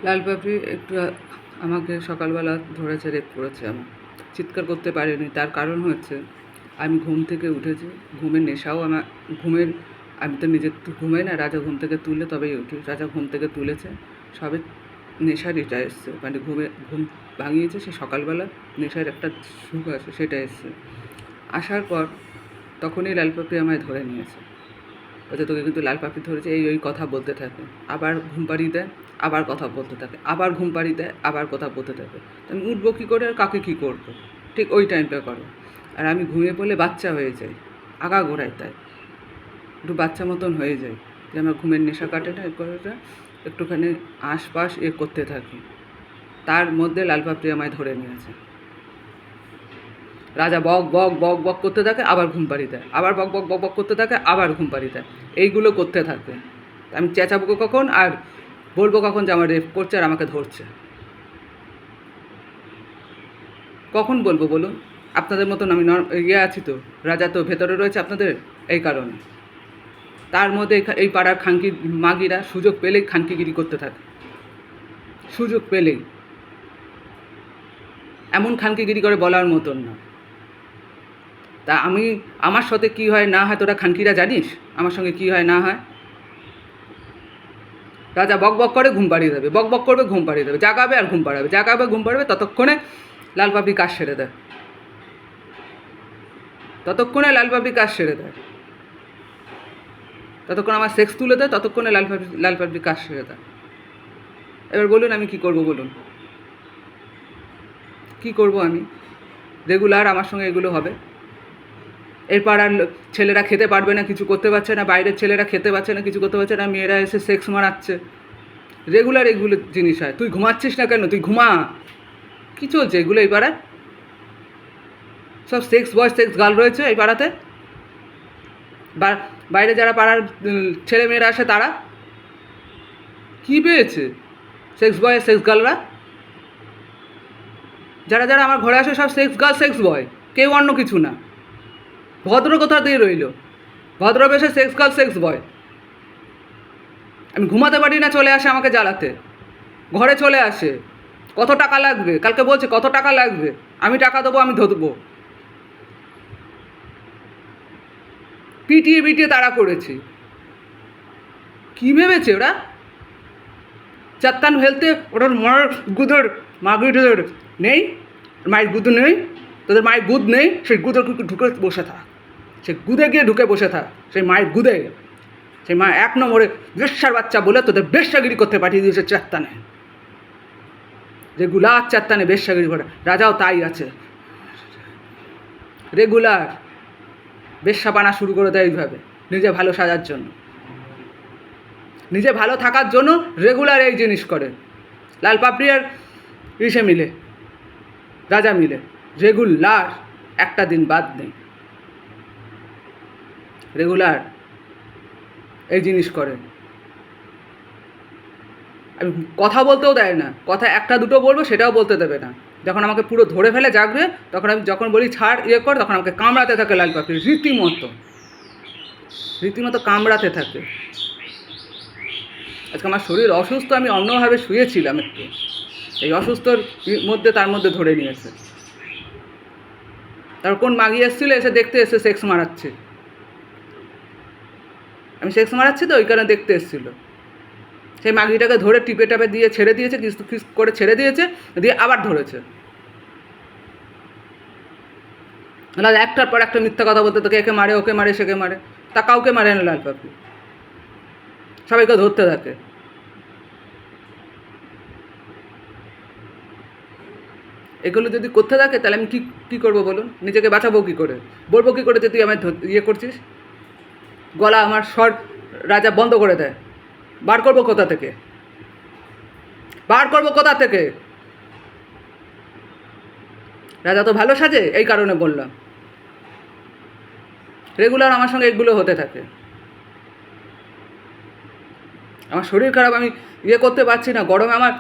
লাল পাপড়ি একটু আমাকে সকালবেলা ধরেছে, রেপ করেছে। আমি চিৎকার করতে পারিনি, তার কারণ হচ্ছে আমি ঘুম থেকে উঠেছি। ঘুমের নেশাও আমার আমি তো নিজে তো ঘুমাই না, রাজা ঘুম থেকে তুললে তবেই উঠি। রাজা ঘুম থেকে তুলেছে, সবে নেশার এটা এসছে, মানে ঘুম ভাঙিয়েছে। সে সকালবেলা নেশার একটা সুখ আছে, সেটা এসছে। আসার পর তখনই লাল পাপড়ি আমায় ধরে নিয়েছে। বলছে তোকে কিন্তু লাল পাপড়ি ধরেছে, এই কথা বলতে থাকে। আবার ঘুম পাড়িয়ে দেয়, আবার কথা বলতে থাকে, আবার ঘুম পাড়িয়ে দেয়, আবার কথা বলতে থাকে। আমি উঠবো কী করে আর কাকে কী করবো? ঠিক ওই টাইমটা করো। আর আমি ঘুমিয়ে পড়লে বাচ্চা হয়ে যাই, আগাগোড়ায় তাই একটু বাচ্চা মতন হয়ে যায়, যে আমার ঘুমের নেশা কাটে না, করেটা একটুখানি আশপাশ করতে থাকি। তার মধ্যে লাল পাপড়ি আমায় ধরে নিয়েছে। রাজা বক বক বক বক করতে থাকে, আবার ঘুম পাড়িয়ে দেয়, আবার বক বক বক বক করতে থাকে, আবার ঘুম পাড়িয়ে দেয়। এইগুলো করতে থাকে। আমি চেঁচাবো কখন আর বলবো কখন যে আমার রেপ করছে আর আমাকে ধরছে? কখন বলবো বলুন? আপনাদের মতন আমি আছি তো, রাজা তো ভেতরে রয়েছে আপনাদের, এই কারণে। তার মধ্যে এই পাড়ার খানকি মাগিরা সুযোগ পেলেই খানকিগিরি করতে থাকে, সুযোগ পেলেই এমন খানকিগিরি করে বলার মতন না। তা আমার সাথে কী হয় না হয় তোরা খানকিরা জানিস? আমার সঙ্গে কী হয় না হয়? রাজা বক বক করে, ঘুম পাড়িয়ে দেবে, বক বক করবে, ঘুম পাড়িয়ে দেবে, জাগাবে আর ঘুম পাড়াবে, জাগাবে ঘুম পাড়াবে। ততক্ষণে কাজ সেরে দেয়, লাল পাপড়ি কাজ সেরে দেয়। ততক্ষণ আমার সেক্স তুলে দেয়, ততক্ষণে লাল পাপড়ি কাজ সেরে দেয়। এবার বলুন আমি কী করবো? বলুন কী করবো আমি? রেগুলার আমার সঙ্গে এগুলো হবে। এর পাড়ার ছেলেরা খেতে পারবে না, কিছু করতে পারছে না, বাইরের ছেলেরা খেতে পারছে না, কিছু করতে পারছে না, মেয়েরা এসে সেক্স মারাচ্ছে। রেগুলার এগুলো জিনিস হয়। তুই ঘুমাচ্ছিস না কেন? তুই ঘুমা। কী চলছে এগুলো এই পাড়ায়? সব সেক্স বয় সেক্স গার্ল রয়েছে এই পাড়াতে। বাইরে যারা পাড়ার ছেলে মেয়েরা আসে তারা কী পেয়েছে? সেক্স বয় সেক্স গার্লরা। যারা যারা আমার ঘরে আসে সব সেক্স গার্ল সেক্স বয়, কেউ অন্য কিছু না। ভদ্র কোথা দিয়ে রইল? ভদ্র বেশে সেক্স গার্ল সেক্স বয়। আমি ঘুমাতে পারি না, চলে আসে আমাকে জ্বালাতে, ঘরে চলে আসে। কত টাকা লাগবে? কালকে বলছে কত টাকা লাগবে, আমি টাকা দেবো, আমি ধরবো। পিটিয়ে পিটিয়ে তাড়া করেছি। কী ভেবেছে ওরা? চাত্তান ফেলতে ওটার মার গুদর মাগুদের নেই, মায়ের গুদ নেই, তোদের মায়ের গুদ নেই, সেই গুদের ঢুকে বসে থাক, সে গুদে গিয়ে ঢুকে বসে থাক, সেই মায়ের গুদে। সেই মা 1 নম্বরে বেশ্যার বাচ্চা বলে তোদের বেশ্যাগিরি করতে পাঠিয়ে দিয়েছে চাত্তানে। রেগুলার চাত্তানে বেশ্যাগিরি করে, রাজাও তাই আছে, রেগুলার বেশ্যাপানা শুরু করে দেয় এইভাবে, নিজে ভালো সাজার জন্য, নিজে ভালো থাকার জন্য রেগুলার এই জিনিস করে। লাল পাপড়ি আর ইসে মিলে, রাজা মিলে রেগুলার, একটা দিন বাদ নেই, রেগুলার এই জিনিস করে। আমি কথা বলতেও দেয় না, কথা একটা দুটো বলবো সেটাও বলতে দেবে না। যখন আমাকে পুরো ধরে ফেলে জাগবে, তখন আমি যখন বলি ছাড় কর, তখন আমাকে কামড়াতে থাকে লাল পাপড়ি, রীতিমতো কামড়াতে থাকে। আজকে আমার শরীর অসুস্থ, আমি অন্যভাবে শুয়েছিলাম একটু, এই অসুস্থর মধ্যে তার মধ্যে ধরে নিয়েছে। তারপর কোন মাগি এসেছিলো, এসে দেখতে এসে সেক্স মারাচ্ছে। আমি সেক্স মারাচ্ছি তো ওই কারণে দেখতে এসেছিলো। সেই মাগিটাকে ধরে টিপে টাপে দিয়ে ছেড়ে দিয়েছে, কিস করে ছেড়ে দিয়েছে, দিয়ে আবার ধরেছে। লাল একটার পর একটা মিথ্যা কথা বলতে থাকে, একে মারে, ওকে মারে, সেকে মারে, তা কাউকে মারে না লাল পাপড়ি, সবাইকে ধরতে থাকে। এগুলো যদি করতে থাকে তাহলে আমি কী করবো বলুন? নিজেকে বাঁচাবো কী করে? বলবো কী করে যে তুই আমায় করছিস? গলা আমার স্বর রাজা বন্ধ করে দেয়। বার করবো কোথা থেকে? রাজা তো ভালো সাজে, এই কারণে বললাম। রেগুলার আমার সঙ্গে এগুলো হতে থাকে। আমার শরীর খারাপ, আমি করতে পারছি না, গরমে আমার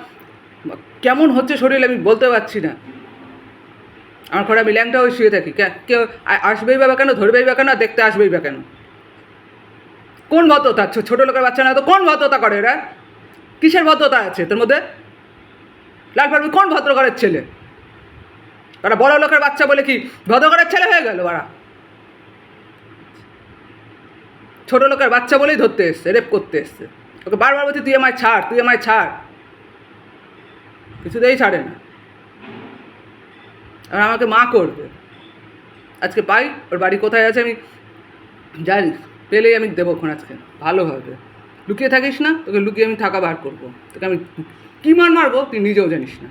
কেমন হচ্ছে শরীর আমি বলতে পারছি না। আমার ঘরে আমি ল্যাংটা হয়ে শুয়ে থাকি, কেউ আসবেই বা কেন, ধরবেই বা কেন, দেখতে আসবেই বা কেন? কোন ভদ্রতা? ছোটো লোকের বাচ্চা না তো কোন ভদ্রতা করে এরা? কিসের ভদ্রতা আছে তোর মধ্যে? লাল পারবি কোন ভদ্রঘরের ছেলে? ওরা বড় লোকের বাচ্চা বলে কি ভদ্রঘরের ছেলে হয়ে গেল? ওরা ছোট লোকের বাচ্চা বলেই ধরতে এসছে, রেপ করতে এসছে। ওকে বারবার বলছি তুই আমায় ছাড়, তুই আমায় ছাড়, কিছুতেই ছাড়ে না। আর আমাকে মা করবে। আজকে পাই ওর বাড়ি কোথায় আছে আমি জানি, পেলেই আমি দেবো ওখানে আজকে ভালোভাবে। লুকিয়ে থাকিস না, তোকে লুকিয়ে আমি থাকা বার করবো। তোকে আমি কী মারবো তুই নিজেও জানিস না।